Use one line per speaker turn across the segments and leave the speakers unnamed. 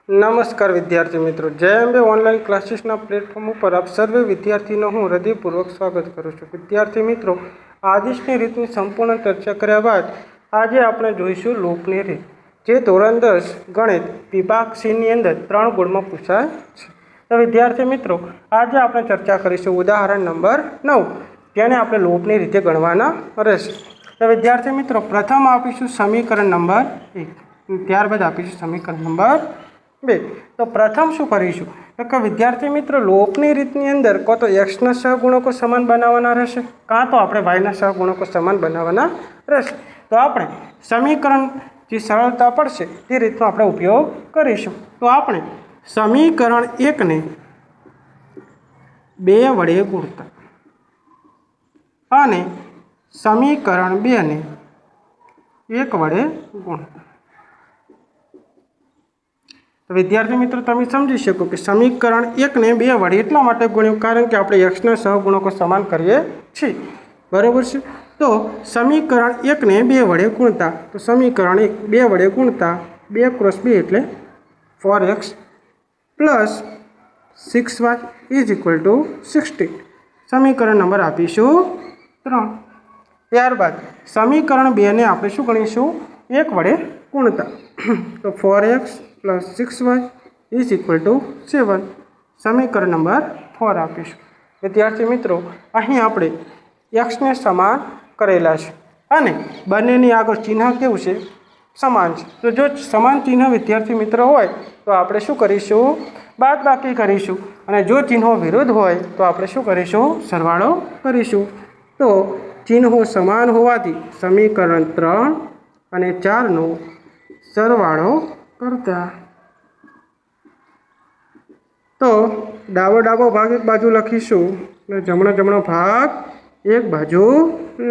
नमस्कार विद्यार्थी मित्रों, जय अंबे ऑनलाइन क्लासेसना प्लेटफॉर्म पर आप सर्वे विद्यार्थीओं हूँ हृदयपूर्वक स्वागत करूँ छूँ। विद्यार्थी मित्रों, आदेशनी रीतनी संपूर्ण चर्चा कर्या बाद आज आपणे जोईशुं लूपनी रीत, जे धोरण 10 गणित विभाग सी नी अंदर 3 गुणमां पूछाय छे। तो विद्यार्थी मित्रों, आज आपणे चर्चा करीशुं उदाहरण नंबर 9, जेने आपणे लूपनी रीते गणवाना रहेशे। तो विद्यार्थी मित्रों, प्रथम आपीशुं समीकरण नंबर 1, त्यारबाद आपीशुं समीकरण नंबर 2। तो प्रथम शू करीशुं तो कि विद्यार्थी मित्रों, लोपनी रीतनी अंदर को तो एक्स ना सहगुणको समान बनाववाना रहेशे, कां तो आपणे वाय ना सहगुणको समान बनाववाना रहेशे। तो आपणे समीकरण जी सरलता पड़शे ते रीतनो आपणे उपयोग करीशुं। तो आपणे समीकरण 1 ने 2 वडे गुणता अने समीकरण 2 ने 1 वडे गुणता। तो विद्यार्थी मित्रों, तमे समझी शको कि समीकरण 1 ने 2 वडे एटला माटे गुण्युं कारण के आपणे एक्स ना सहगुणको समान करीए छीए, बराबर छे। तो समीकरण 1 ने 2 वडे गुणता, तो समीकरण 1 2 वडे गुणता 2 क्रॉस 2 एटले 4x plus 6y is equal to 16। समीकरण नंबर आपीशुं 3। त्यारबाद समीकरण 2 ने आपणे शुं गणीशुं 1 वडे गुणता, तो 4x plus 6y is equal to 7। समीकरण नंबर 4 आपीशुं। विद्यार्थी मित्रों, अहीं आपणे एक्स ने समान करेला छे अने बंनेनी आगळ चिन्ह केवुं छे? समान छे। तो जो समान चिन्ह विद्यार्थी मित्र होय तो आपणे शुं करीशुं? बादबाकी करीशुं, अने जो चिन्हो विरुद्ध होय तो आपणे शुं करीशुं? सरवाळो करीशुं। तो चिन्हो समान होवाथी समीकरण 3 અને 4 નો સરવાળો करता तो डाबो डाबो भाग एक बाजू लखीशुं ने जमणो जमणो भाग एक बाजू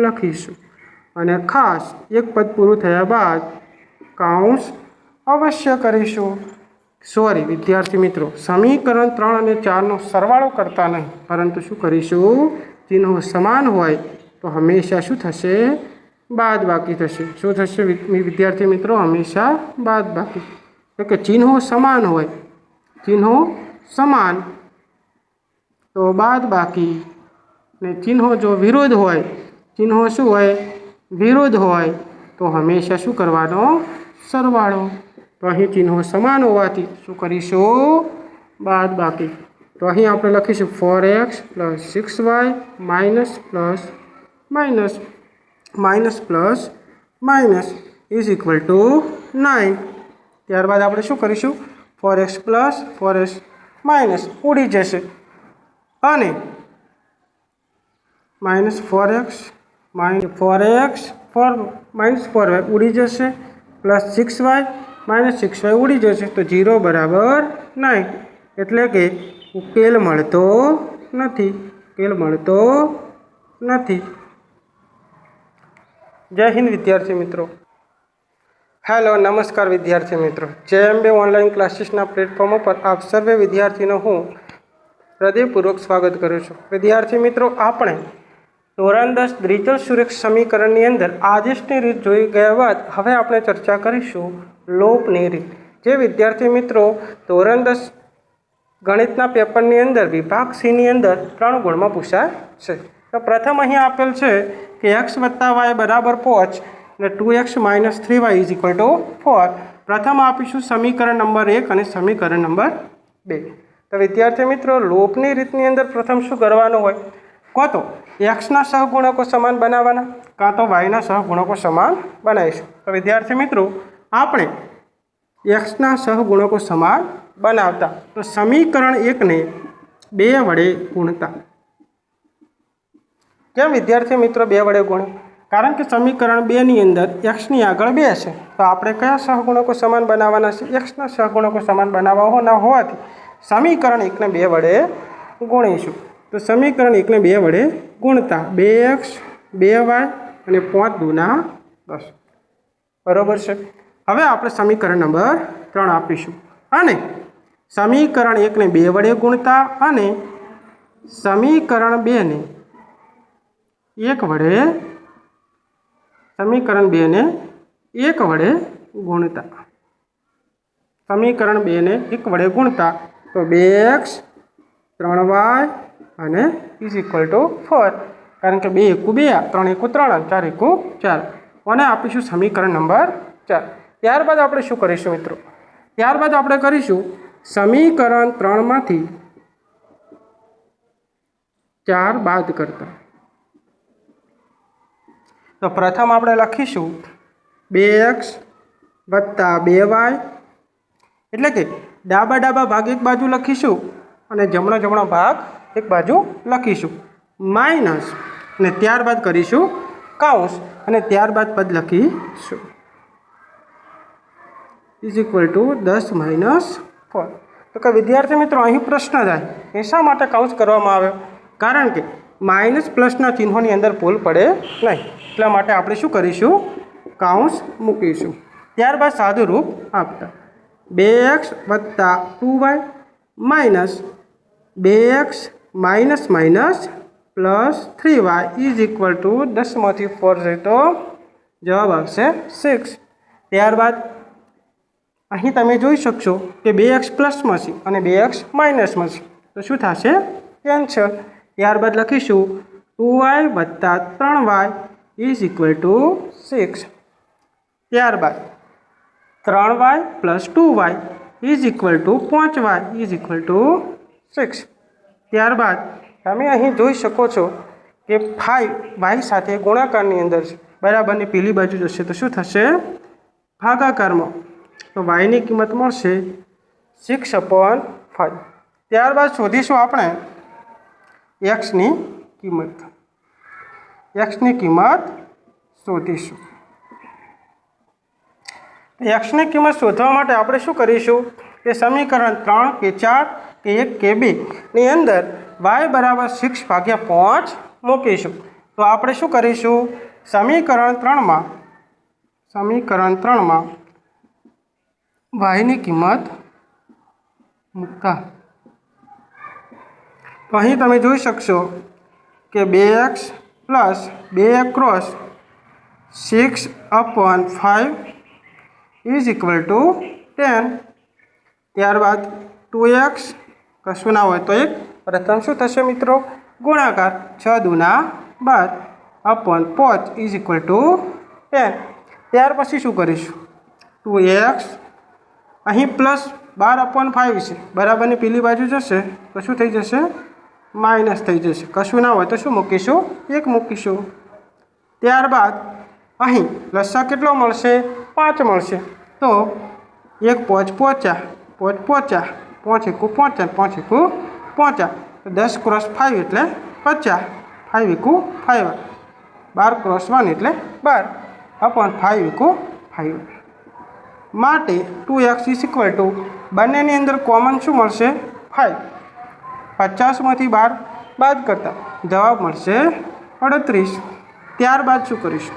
लखीशुं अने खास एक पद पूरुं थया बाद काउंस अवश्य करीशुं। सॉरी विद्यार्थी मित्रों, समीकरण 3 અને 4 નો સરવાળો करता नहीं, परंतु शुं करीशुं? चिन्हो समान होय तो हमेशा शुं थशे? बादबाकी थशे। शुं थशे विद्यार्थी मित्रों? हमेशा बादबाकी। तो कि चिन्हो समान होय, चिन्हो समान तो बादबाकी, ने चिन्हो जो विरोध होय, चिन्हो शुं होय? विरोध होय तो हमेशा शुं करवानो? सरवाळो। तो अहीं चिन्हो समान होवाथी शुं करीशुं? बादबाकी। तो अहीं आपणे लखीशुं 4x plus 6y minus plus minus minus plus minus is equal to 9। त्यारबाद आपणे शुं करीशुं? 4x प्लस 4x माइनस उड़ी जशे अने माइनस 4x माइनस 4y उड़ी जशे प्लस 6y माइनस 6y उड़ी जशे तो 0 बराबर 9, एटले के उकेल मळतो नथी, उकेल मळतो नथी। जय हिंद विद्यार्थी मित्रों। हेलो नमस्कार विद्यार्थी मित्रों, जय अंबे ऑनलाइन क्लासेसना प्लेटफॉर्म पर आप सर्वे विद्यार्थीओं हूँ हृदयपूर्वक स्वागत करूँ छूँ। विद्यार्थी मित्रों, आपणे धोरण 10 द्विचल सुरेख समीकरणनी अंदर आदेशनी रीत जोई गया बाद हवे आपणे चर्चा करीशुं लोपनी रीत, जे विद्यार्थी मित्रों धोरण 10 गणितना पेपरनी अंदर विभाग सी नी अंदर 3 गुणमां पूछाय छे। तो प्रथम अहीं आपेल छे कि x वत्ता y बराबर 5 ने 2x minus 3y is equal to 4। प्रथम आपीशुं समीकरण नंबर 1 અને समीकरण नंबर 2। तो विद्यार्थी मित्रों, लोपनी रीतनी अंदर प्रथम शुं करवानुं होय? को तो एक्स ना सहगुणको समान बनाववाना, कां तो वाय ना सहगुणको समान बनावीशुं। तो विद्यार्थी मित्रों, आपणे एक्स ना सहगुणको समान बनावता तो समीकरण 1 ने 2 वडे गुणता। केम विद्यार्थी मित्रों 2 वडे गुणे? कारण के समीकरण 2 नी अंदर एक्स नी आगळ 2 छे, तो आपणे कया सहगुणको समान बनाववाना छे? एक्स ना सहगुणको समान बनाववाना होवाथी समीकरण 1 ने 2 वडे गुणीशुं। तो समीकरण 1 ने 2 वडे गुणता 2x 2y અને 5 दूना 10, बराबर छे। हवे आपणे समीकरण नंबर 3 आपीशुं अने समीकरण 1 ने 2 वडे गुणता अने समीकरण 2 ने 1 वडे समीकरण 2 ने 1 वडे गुणता। સમીકરણ 2 ને 1 વડે ગુણતા તો 2x 3y અને ઇઝ ઇક્વલ ટુ 4, કારણ કે 2 એકુ 2, 3 એકુ 3 અને 4 એકુ 4, અને આપીશું સમીકરણ નંબર 4. ત્યારબાદ આપણે શું કરીશું મિત્રો? ત્યારબાદ આપણે કરીશું સમીકરણ 3 માંથી 4 બાદ કરતા. તો પ્રથમ આપણે લખીશું 2x વત્તા 2y, એટલે કે ડાબા ભાગ એક બાજુ લખીશું અને જમણો ભાગ એક બાજુ લખીશું, માઇનસ, અને ત્યારબાદ કરીશું કૌંસ અને ત્યારબાદ પદ લખીશું ઇઝ ઇક્વલ ટુ 10 - 4. તો કે વિદ્યાર્થી મિત્રો અહીં પ્રશ્ન થાય એ શા માટે કૌંસ કરવામાં આવ્યો? કારણ કે માઇનસ પ્લસના ચિહ્નોની અંદર ભૂલ પડે નહીં, એટલા માટે આપણે શું કરીશું? કૌંસ મૂકીશું. ત્યારબાદ સાદું રૂપ આપતા 2x વત્તા 2y minus 2x minus plus 3y is equal to 10 માંથી 4 જાય તો જવાબ આવશે 6. ત્યારબાદ અહીં તમે જોઈ શકશો કે 2x પ્લસમાં છે અને 2x માઇનસમાં છે, તો શું થશે? કેન્સલ. ત્યારબાદ લખીશું 2y વત્તા 3y ઇઝ ઇક્વલ ટુ 6. ત્યારબાદ 3y plus 2y is equal to 5y is equal to 6. ત્યારબાદ તમે અહીં જોઈ શકો છો કે 5y સાથે ગુણાકારની અંદર છે, બરાબરની પેલી બાજુ જશે તો શું થશે? ભાગાકારમાં. તો yની કિંમત મળશે 6/5. ત્યારબાદ શોધીશું આપણે xની કિંમત. xની કિંમત શોધીશું. xની કિંમત શોધવા માટે આપણે શું કરીશું કે સમીકરણ 3 કે 4 કે 1 કે 2 ની અંદર y બરાબર 6/5 મૂકીશું. તો આપણે શું કરીશું? સમીકરણ 3માં yની કિંમત મૂકતા તો અહીં તમે જોઈ શકશો કે 2x plus 2 cross 6/5 is equal to 10. ત્યારબાદ 2x કશું ના હોય તો 1, પ્રથમ શું થશે મિત્રો? ગુણાકાર 6 દુના 12/5 ઇઝ ઇક્વલ ટુ 10. ત્યાર પછી શું કરીશું? 2x અહીં પ્લસ 12/5 છે, બરાબરની પેલી બાજુ જશે તો શું થઈ જશે? માઇનસ થઈ જશે. કશું ના હોય તો શું મૂકીશું? 1 મૂકીશું. ત્યારબાદ અહીં લસા કેટલો મળશે? 5 મળશે. તો 1 5 5 5 5 એકુ 5 5 એકુ 5, તો 10 ક્રોસ 5 એટલે 50, 5 એકુ 5, 12 ક્રોસ 1 એટલે 12/5 એકુ 5. માટે 2x ઇઝ ઇક્વલ ટુ, બંનેની અંદર કોમન શું મળશે? 5. 50માંથી 12 બાદ કરતા જવાબ મળશે 38. ત્યારબાદ શું કરીશું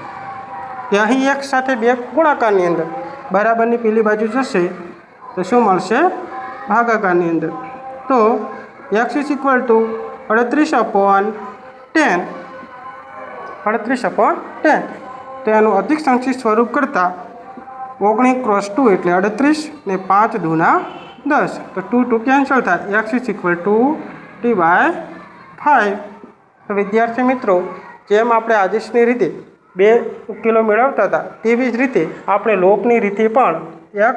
કે અહીં એક સાથે 2 ગુણાકારની અંદર બરાબરની પેલી બાજુ જશે તો શું મળશે? ભાગાકારની અંદર. તો x ઇઝ ઇક્વલ ટુ 38/10. તો એનું અધિક સંક્ષિપ્ત સ્વરૂપ કરતાં 19 ક્રોસ 2 એટલે 38 ને 5 દુના 10, તો 2 કેન્સલ થાય. x is equal to 3/5. તો વિદ્યાર્થી મિત્રો, જેમ આપણે આદેશની રીતે 2 ઉકેલો મેળવતા હતા તેવી જ રીતે આપણે લોપની રીતે પણ x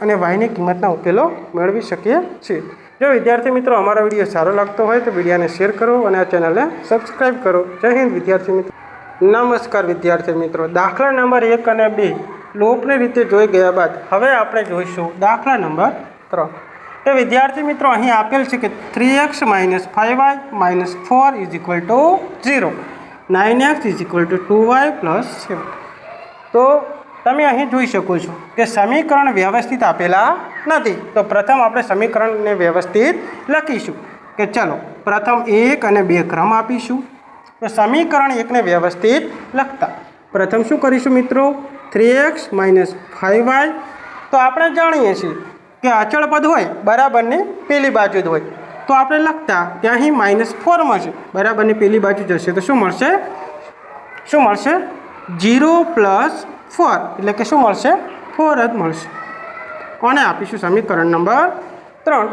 અને yની કિંમતના ઉકેલો મેળવી શકીએ છીએ. જો વિદ્યાર્થી મિત્રો અમારો વિડીયો સારો લાગતો હોય તો વિડીયોને શેર કરો અને આ ચેનલને સબસ્ક્રાઈબ કરો. જય હિન્દ વિદ્યાર્થી મિત્રો. નમસ્કાર વિદ્યાર્થી મિત્રો, દાખલા નંબર 1 અને 2 લોપની રીતે જોઈ ગયા બાદ હવે આપણે જોઈશું દાખલા નંબર 3. તો વિદ્યાર્થી મિત્રો અહીં આપેલ છે કે 3x - 5y - 4 is equal to 0, 9x is equal to 2y + 7. તો તમે અહીં જોઈ શકો છો કે સમીકરણ વ્યવસ્થિત આપેલા નથી. તો પ્રથમ આપણે સમીકરણને વ્યવસ્થિત લખીશું કે ચલો પ્રથમ 1 અને 2 ક્રમ આપીશું. તો સમીકરણ 1ને વ્યવસ્થિત લખતા પ્રથમ શું કરીશું મિત્રો? 3x - 5y. તો આપણે જાણીએ છીએ કે અચળ પદ હોય બરાબરની પેલી બાજુ જ હોય, તો આપણે લખતા કે અહીં -4 મળશે, બરાબરની પેલી બાજુ જશે તો શું મળશે? 0 + 4 એટલે કે શું મળશે? 4 જ મળશે. અને આપીશું સમીકરણ નંબર 3.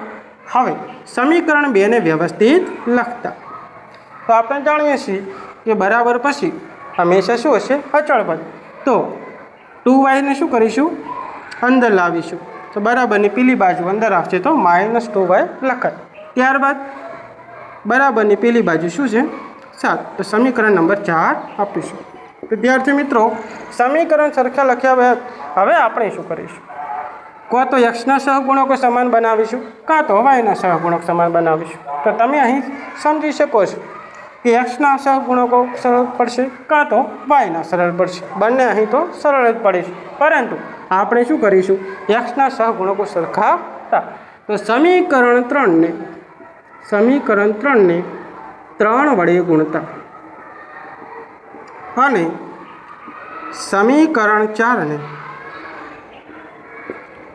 હવે સમીકરણ 2 ને વ્યવસ્થિત લખતા તો આપણે જાણીએ છીએ કે બરાબર પછી હંમેશા શું હશે? અચળ પદ. તો 2y ને શું કરીશું? અંદર લાવીશું. તો બરાબરની પેલી બાજુ અંદર આવશે તો -2y લખાય. ત્યારબાદ બરાબરની પેલી બાજુ શું છે? 7. તો સમીકરણ નંબર 4 આપીશું. વિદ્યાર્થી મિત્રો, સમીકરણ સરખા લખ્યા બાદ હવે આપણે શું કરીશું? કાં તો એક્સના સહગુણકો સમાન બનાવીશું, કાં તો વાયના સહગુણક સમાન બનાવીશું. તો તમે અહીં સમજી શકો છો કે એક્સના સહગુણકો સરળ પડશે કાં તો વાયના સરળ પડશે. બંને અહીં તો સરળ જ પડે છે, પરંતુ આપણે શું કરીશું? એક્સના સહગુણકો સરખાવતા. તો સમીકરણ 3 ને 3 વડે ગુણતા અને સમીકરણ 4 ને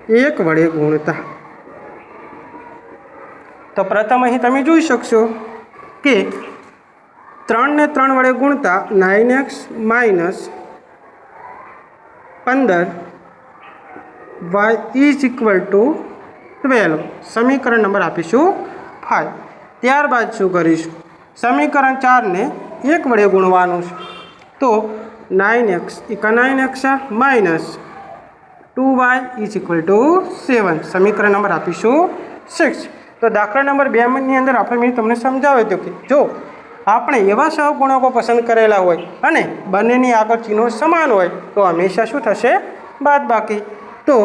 1 વડે ગુણતા. તો પ્રથમ અહીં તમે જોઈ શકશો કે 3 ને 3 વડે ગુણતા 9x - 15 y = 12. સમીકરણ નંબર આપીશું 5. ત્યારબાદ શું કરીશું? સમીકરણ 4 ને 1 વડે ગુણવાનું છે. તો 9x - 2y = 7. સમીકરણ નંબર આપીશું 6. તો દાખલા નંબર 2 ની અંદર મેં તમને સમજાવ્યું હતું કે જો આપણે એવા સહગુણકો પસંદ કરેલા હોય અને બંનેની આગળ ચિહ્નો સમાન હોય તો હંમેશા શું થશે? બાદબાકી. તો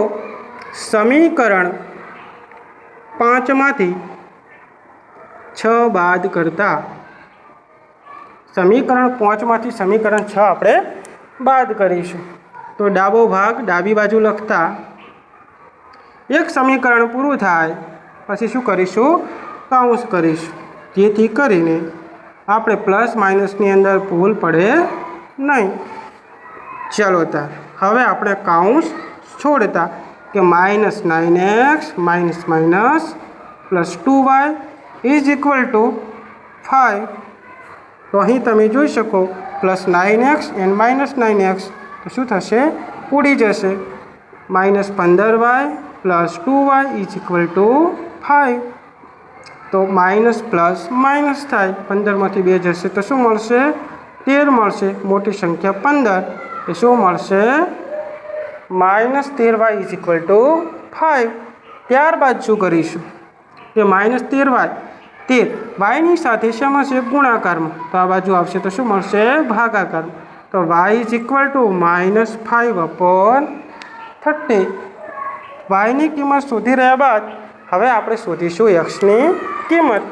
સમીકરણ 5 માંથી 6 બાદ કરતા સમીકરણ 5 માંથી સમીકરણ 6 આપણે બાદ કરીશું. તો ડાબો ભાગ ડાબી બાજુ લખતા એક સમીકરણ પૂરું થાય પછી શું કરીશું? કાઉન્સ કરીશું, જેથી કરીને આપણે પ્લસ માઇનસની અંદર ભૂલ પડે નહીં. ચાલો તાર હવે આપણે કાઉન્સ છોડતા કે -9x - +2y = 5. તો અહીં તમે જોઈ શકો +9x and -9x તો શું થશે? ઉડી જશે. -15y + 2y = 5. તો માઇનસ પ્લસ માઇનસ થાય. 15માંથી 2 જશે તો શું મળશે? 13 મળશે. મોટી સંખ્યા 15 એ શું મળશે? -13y = 5. ત્યારબાદ શું કરીશું? કે -13y 13 yની સાથે શેમાં છે? ગુણાકારમાં. તો આ બાજુ આવશે તો શું મળશે? ભાગાકારમાં. તો y = -5/30. yની કિંમત શોધી રહ્યા બાદ હવે આપણે શોધીશું એક્સની કિંમત.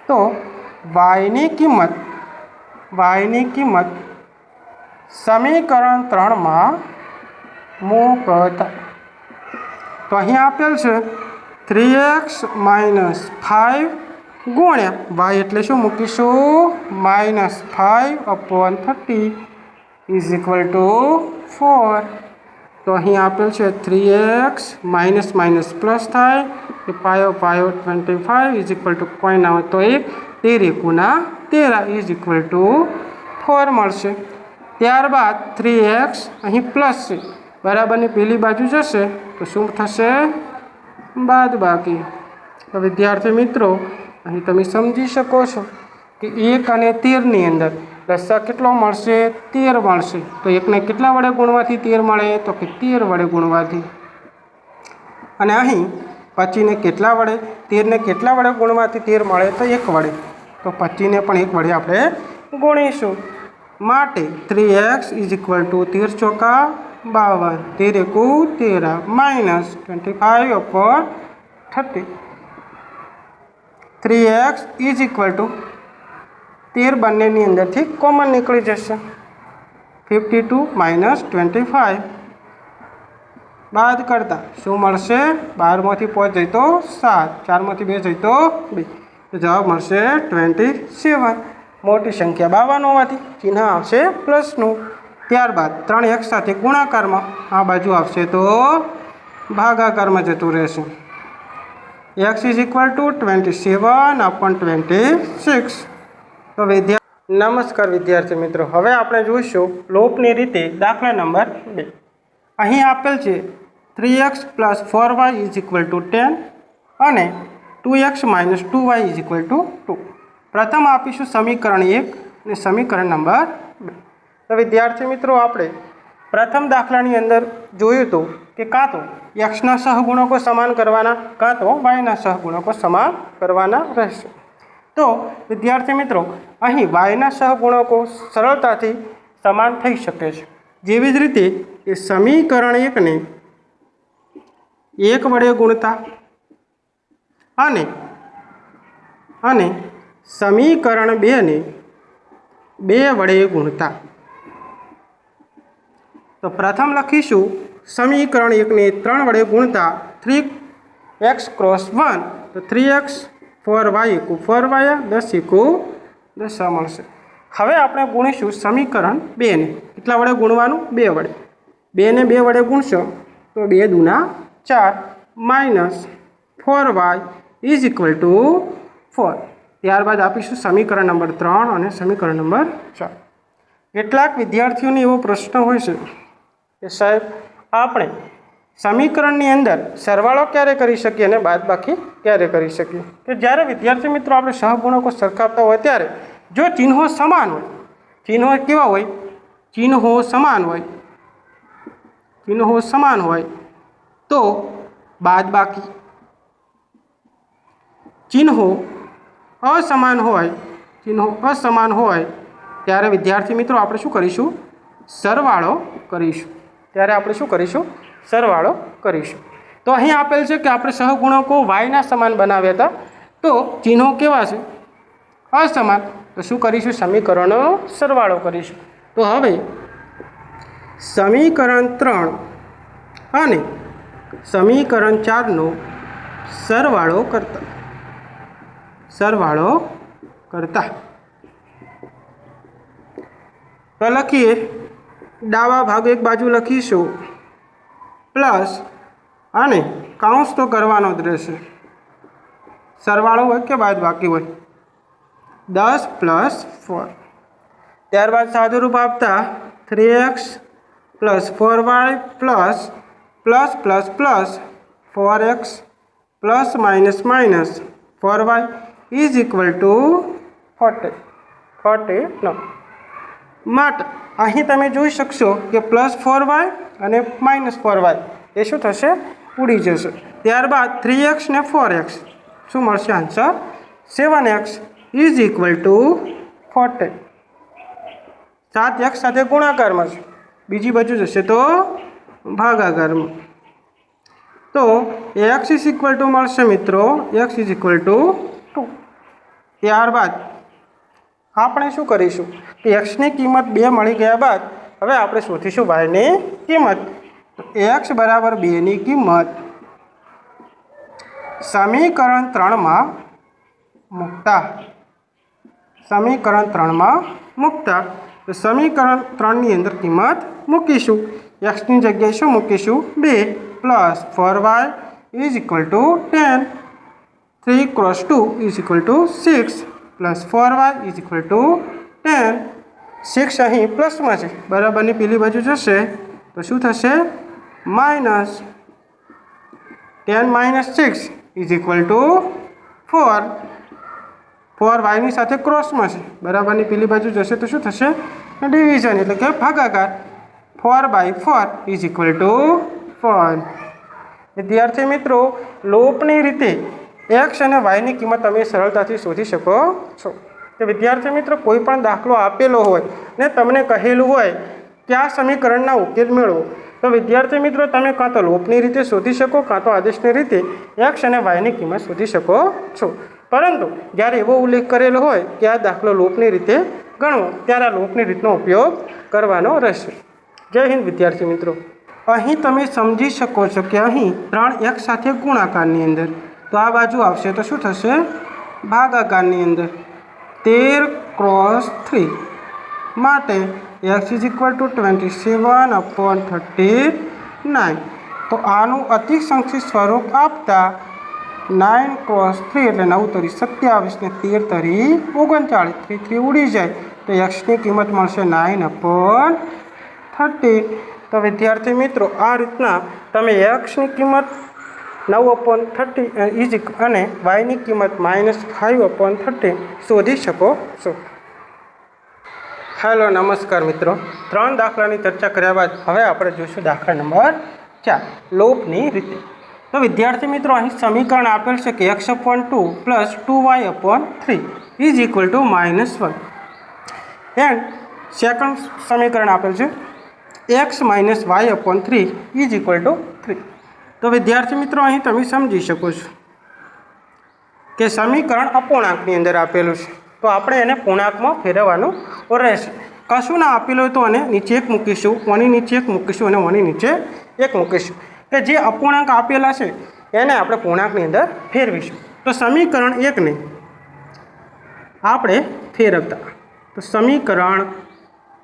તો yની કિંમત સમીકરણ 3 માં મૂકતા. તો અહીં આપેલ છે 3x - 5 ગુણ્યા y એટલે શું મૂકીશું? -5/30 = 4. તો અહીં આપેલ છે 3x માઇનસ પ્લસ થાય કે 5/25 કોઈ ના હોય તો 1 13 = 4 મળશે. ત્યારબાદ 3x અહીં પ્લસ છે, બરાબરની પેલી બાજુ જશે તો શું થશે? બાદબાકી. તો વિદ્યાર્થી મિત્રો, અહીં તમે સમજી શકો છો કે 1 અને 13ની અંદર લસા કેટલો મળશે? 13 મળશે. તો 1ને કેટલા વડે ગુણવાથી 13 મળે? તો કે 13 વડે ગુણવાથી. અને અહીં 25ને કેટલા વડે? 13ને કેટલા વડે ગુણવાથી 13 મળે? તો 1 વડે. તો 25ને પણ 1 વડે આપણે ગુણીશું. માટે 3x = 13 ચોકા 52 13 -25/30. 3x = 13 બંનેની અંદરથી કોમન નીકળી જશે. 52 - 25 બાદ કરતા શું મળશે? 12માંથી 5 જાય તો 7, 4માંથી 2 જાય તો 2. તો જવાબ મળશે 27. મોટી સંખ્યા 52 હોવાથી ચિહ્ન આવશે પ્લસનું. ત્યારબાદ 3x સાથે ગુણાકારમાં આ બાજુ આવશે તો ભાગાકારમાં જતું રહેશે. x = 27/26. તો નમસ્કાર વિદ્યાર્થી મિત્રો, હવે આપણે જોઈશું લોપની રીતે દાખલા નંબર 2. અહીં આપેલ છે 3x plus 4y is equal to 10 અને 2x minus 2y is equal to 2. પ્રથમ આપીશું સમીકરણ 1 અને સમીકરણ નંબર 2. તો વિદ્યાર્થી મિત્રો આપણે પ્રથમ દાખલાની અંદર જોયું હતું કે કાં તો એક્સના સહગુણકો સમાન કરવાના કાં તો વાયના સહગુણકો સમાન કરવાના રહેશે. તો વિદ્યાર્થી મિત્રો અહીં વાયના સહગુણકો સરળતાથી સમાન થઈ શકે છે. જેવી જ રીતે એ સમીકરણ 1ને 1 વડે ગુણતા અને સમીકરણ 2ને 2 વડે ગુણતા. તો પ્રથમ લખીશું સમીકરણ 1ને 3 વડે ગુણતા 3x ક્રોસ 1 તો 3x 4y = 4y 10 = 10 મળશે. હવે આપણે ગુણીશું સમીકરણ 2ને. કેટલા વડે ગુણવાનું? 2 વડે. 2ને 2 વડે ગુણશો તો 2 દૂના 4 minus 4y is equal to 4. ત્યારબાદ આપીશું સમીકરણ નંબર 3 અને સમીકરણ નંબર 4. કેટલાક વિદ્યાર્થીઓને એવો પ્રશ્ન હોય છે કે સાહેબ આપણે સમીકરણની અંદર સરવાળો ક્યારે કરી શકીએ અને બાદબાકી ક્યારે કરી શકીએ? કે જ્યારે વિદ્યાર્થી મિત્રો આપણે સહગુણકો સરખાવતા હોય ત્યારે જો ચિહ્નો સમાન હોય, ચિહ્નો કેવા હોય? ચિહ્નો સમાન હોય તો બાદબાકી, ચિહ્નો અસમાન હોય ત્યારે વિદ્યાર્થી મિત્રો આપણે શું કરીશું? સરવાળો કરીશું. સરવાળો કરીશું. તો અહીં આપેલ છે કે આપણે સહગુણકો વાયના સમાન બનાવ્યા હતા, તો ચિહ્નો કેવા છે? અસમાન. તો શું કરીશું? સમીકરણનો સરવાળો કરીશું. તો હવે સમીકરણ 3 અને સમીકરણ 4નો સરવાળો કરતા તો લખીએ. ડાબા ભાગ એક બાજુ લખીશું પ્લસ અને કાઉન્સ તો કરવાનો જ રહેશે. સરવાળો હોય કે બાદબાકી હોય? 10 + 4. ત્યારબાદ સાદુરૂપ આપતા 3x + 4y plus 4x plus minus 4y is equal to 49. માટે અહીં તમે જોઈ શકશો કે +4y અને -4y એ શું થશે? ઉડી જશે. ત્યારબાદ 3x ને 4x શું મળશે? Answer 7x is equal to 40. 7x સાથે ગુણાકારમાં છે, બીજી બાજુ જશે તો ભાગાકારમાં. તો x ઇઝ ઇક્વલ ટુ મળશે મિત્રો x ઇઝ ઇક્વલ ટુ 2. ત્યારબાદ આપણે શું કરીશું કે xની કિંમત 2 મળી ગયા બાદ હવે આપણે શોધીશું yની કિંમત. x બરાબર 2ની કિંમત સમીકરણ 3માં મૂકતા. તો સમીકરણ 3ની અંદર કિંમત મૂકીશું. xની જગ્યાએ શું મૂકીશું? 2 + 4y is equal to 10. 3 × 2 is equal to 6 + 4y is equal to 10. 6 અહીં પ્લસમાં છે, બરાબરની પેલી બાજુ જશે તો શું થશે? -10 - 6 ઇઝ ઇક્વલ ટુ 4. 4 વાયની સાથે ક્રોસમાં છે, બરાબરની પેલી બાજુ જશે તો શું થશે? ડિવિઝન એટલે કે ભાગાકાર. 4/4 ઇઝ ઇક્વલ ટુ 4. વિદ્યાર્થી મિત્રો લોપની રીતે x અને yની કિંમત તમે સરળતાથી શોધી શકો છો. કે વિદ્યાર્થી મિત્રો કોઈ પણ દાખલો આપેલો હોય ને તમને કહેલું હોય કે આ સમીકરણના ઉકેલ મેળવો, તો વિદ્યાર્થી મિત્રો તમે કાં તો લોપની રીતે શોધી શકો કાં તો આદેશની રીતે x અને yની કિંમત શોધી શકો છો. પરંતુ જ્યારે એવો ઉલ્લેખ કરેલો હોય કે આ દાખલો લોપની રીતે ગણવો ત્યારે આ લોપની રીતનો ઉપયોગ કરવાનો રહેશે. જય હિન્દ વિદ્યાર્થી મિત્રો. અહીં તમે સમજી શકો છો કે અહીં 3x સાથે ગુણાકારની અંદર, તો આ બાજુ આવશે તો શું થશે? ભાગાકારની અંદર 13 × 3 માટે x ઇઝ ઇક્વલ ટુ 27/39. તો આનું અતિ સંક્ષિપ્ત સ્વરૂપ આપતા 9 × 3 એટલે 9 × 27 ને 13 × 39. 3 ઉડી જાય તો xની કિંમત મળશે 9/13. तो विद्यार्थी मित्रों आ रीतना तमे एक्स की किंमत 9/30 અને y ની કિંમત -5/30 શોધી શકો છો। हेलो नमस्कार मित्रों, 3 दाखलानी चर्चा कर्या बाद हवे आपणे जोईशुं दाखला नंबर 4 लोपनी रीते। तो विद्यार्थी मित्रों अहीं समीकरण आपेल छे कि x/2 + 2y/3 = -1 एंड सेकंड समीकरण आपेल छे x - y/3 = 3। तो विद्यार्थी मित्रों अहीं तमे समझी शको छो कि समीकरण अपूर्णांकनी अंदर आपेलुं छे, तो आपणे एने पूर्णांकमां फेरववानुं रहेशे। कशुं ना आपेलुं होय तो आने नीचे एक मूकीशुं, ओनी नीचे एक मूकीशुं अने ओनी नीचे एक मूकीशुं कि जे अपूर्णांक आपेला छे एने आपणे पूर्णांकनी अंदर फेरवीशुं। तो समीकरण 1 ने आपणे फेरवता, तो समीकरण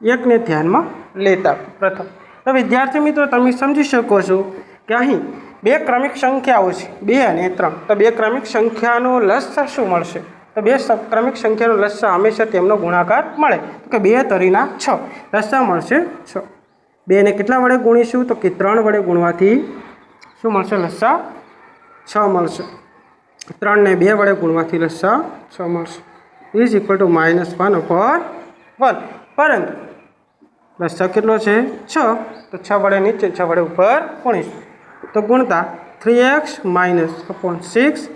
1 ने ध्यानमां लेता प्रथम तो विद्यार्थी मित्रों तमे समझी शको छो कि अहीं बे क्रमिक संख्याओ छे 2 અને 3। तो बे क्रमिक संख्यानो लसाअ शुं मळशे? तो बे क्रमिक संख्यानो लसाअ हमेशा तेमनो गुणाकार मळे, तो कि 2 तरीना 6 लसाअ मळशे 6। 2 ने केटला वडे गुणीशुं? तो कि 3 वडे गुणवाथी शुं मळशे? लसाअ 6 मळशे। 3 ने 2 वडे गुणवाथी लसाअ 6 मळशे = -1/1। परंतु लसाअ केटलो छे? 6, तो 6 वडे नीचे 6 वडे ऊपर गुणीशुं, तो गुणता 3x - 6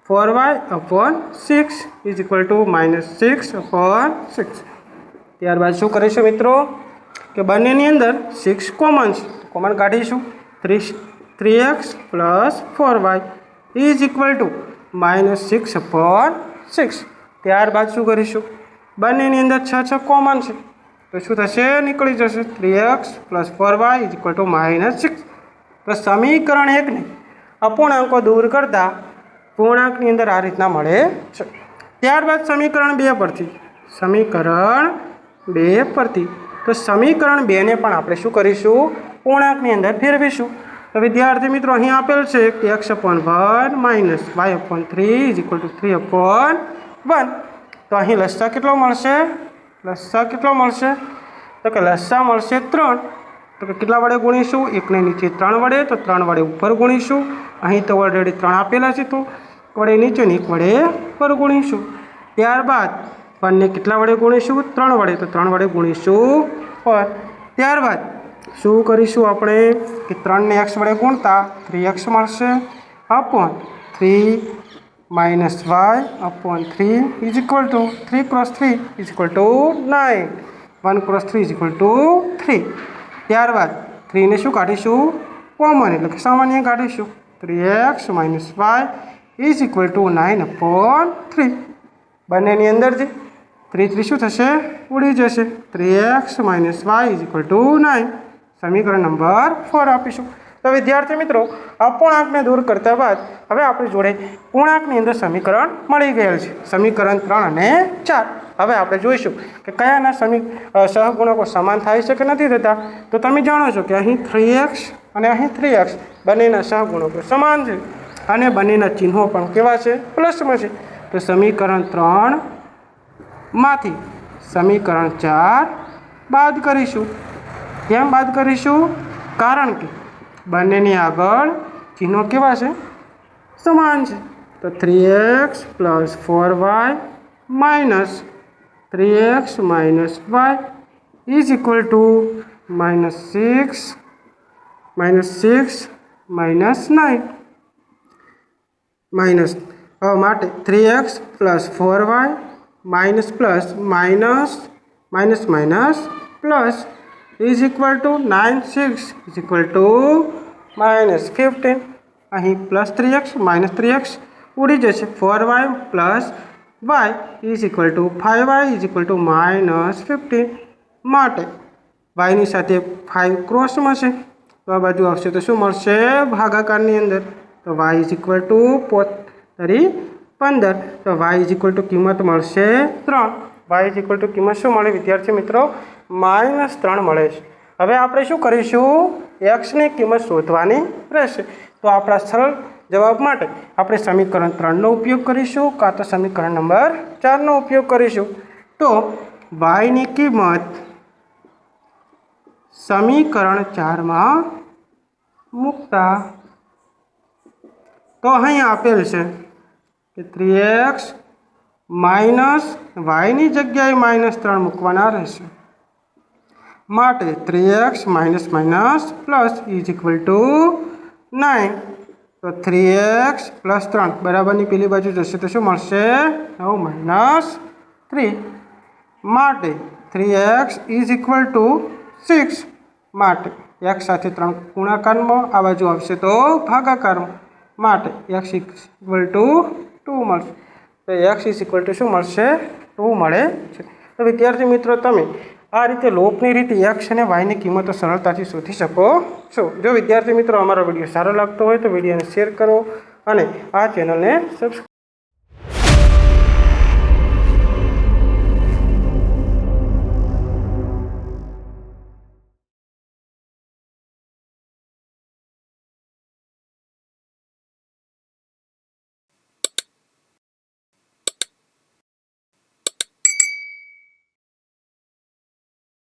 4y/6 = -6/6। त्यारबाद शुं करीशुं मित्रों कि बंनेनी अंदर 6 कॉमन छे, कॉमन काढीशुं 3x + 4y = -6/6। त्यारबाद शुं करीशुं बंनेनी अंदर 6 कॉमन छे, तो शुं थशे? निकળી जशे 3x + 4y = -6। तो समीकरण 1 ने अपूर्णांको दूर करता पूर्णांकनी अंदर आ रीतना मळे छे। त्यारबाद समीकरण 2 परथी तो समीकरण 2 ने पण आपणे शुं करीशुं? पूर्णांकनी अंदर फेरवीशुं। तो विद्यार्थी मित्रों अहीं आपेल छे कि x/1 - y/3 = 3/1। तो अहीं लसाअ केटलो मळशे? लसाअ केटलो मळशे? तो कि लसाअ मळशे 3। तो कि केटला वडे गुणीशुं? 1 ने नीचे 3 वडे, तो 3 वडे ऊपर गुणीशुं। अहीं तो ऑलरेडी 3 आपेला छे, तो वडे नीचे ने 1 वडे ऊपर गुणीशुं। त्यारबाद बंने केटला वडे गुणीशुं? 3 वडे, तो 3 वडे गुणीशुं पर। त्यारबाद शुं करीशुं आपणे कि 3 ने x वडे गुणता 3x मळशे अपॉन 3 - y/3 = 3 × 3 = 9 1 × 3 = 3। त्यारबाद 3 ने शुं काढीशुं? कॉमन એટલે કે સામાન્ય કાઢીશું 3x - y = 9/3। બંનેની અંદરથી 3 શું થશે? ઉડી જશે। 3x - y = 9 સમીકરણ નંબર 4 આપીશું। तो विद्यार्थी मित्रों अपूर्णांकने दूर करता बाद हवे आपणी जोड़े पूर्णांकनी अंदर समीकरण मळी गयेल छे, समीकरण 3 અને 4। हवे आपणे जोईशुं कि कयाना सहगुणको समान थाय छे के नथी थता। तो तमे जाणो छो कि अहीं 3x અને अहीं 3x बंनेना सहगुणको समान छे અને बंनेना चिन्हो पण केवा छे? प्लसमां छे। तो समीकरण 3 मांथी समीकरण 4 बाद करीशुं। केम बाद करीशुं? कारण के बंनेनी आगळ चिन्हो केवा छे? समान छे। तो 3x + 4y - 3x - y = -6 - 9 માટે 3x + 4y - plus minus plus = 9 6 = -15। અહીં +3x -3x ઉડી જશે। 4y + y = 5y = -15 માટે y ની સાથે 5 ક્રોસમાં છે, તો આ બાજુ આવશે તો શું મળશે? ભાગાકારની અંદર। તો y = 15, તો y કિંમત મળશે 3। y કિંમત શું મળે વિદ્યાર્થી મિત્રો? -3 મળે છે। હવે આપણે શું કરીશું? x ની કિંમત શોધવાની રહેશે। તો આપણા સરળ જવાબ માટે આપણે સમીકરણ 3 નો ઉપયોગ કરીશું કાં તો સમીકરણ નંબર 4 નો ઉપયોગ કરીશું। તો y ની કિંમત સમીકરણ 4 માં મૂકતા તો અહીં આપેલ છે કે 3x માઇનસ વાયની જગ્યાએ -3 મૂકવાના રહેશે માટે 3x minus minus plus is equal to 9 તો 3x પ્લસ 3 બરાબરની પેલી બાજુ જશે તો શું મળશે 9 - 3 માટે 3x ઇઝ ઇક્વલ ટુ 6 માટે x સાથે 3 ગુણાકારમાં આ બાજુ આવશે તો ભાગાકારમાં માટે x ઇક્વલ ટુ 2 મળશે તો x ઇઝ ઇક્વલ ટુ શું મળશે 2 મળે છે તો વિદ્યાર્થી મિત્રો તમે આ રીતે લોપની રીતે x અને yની કિંમતો સરળતાથી શોધી શકો છો જો વિદ્યાર્થી મિત્રો અમારો વિડીયો સારો લાગતો હોય તો વિડીયોને શેર કરો અને આ ચેનલને સબસ્ક્રાઈબ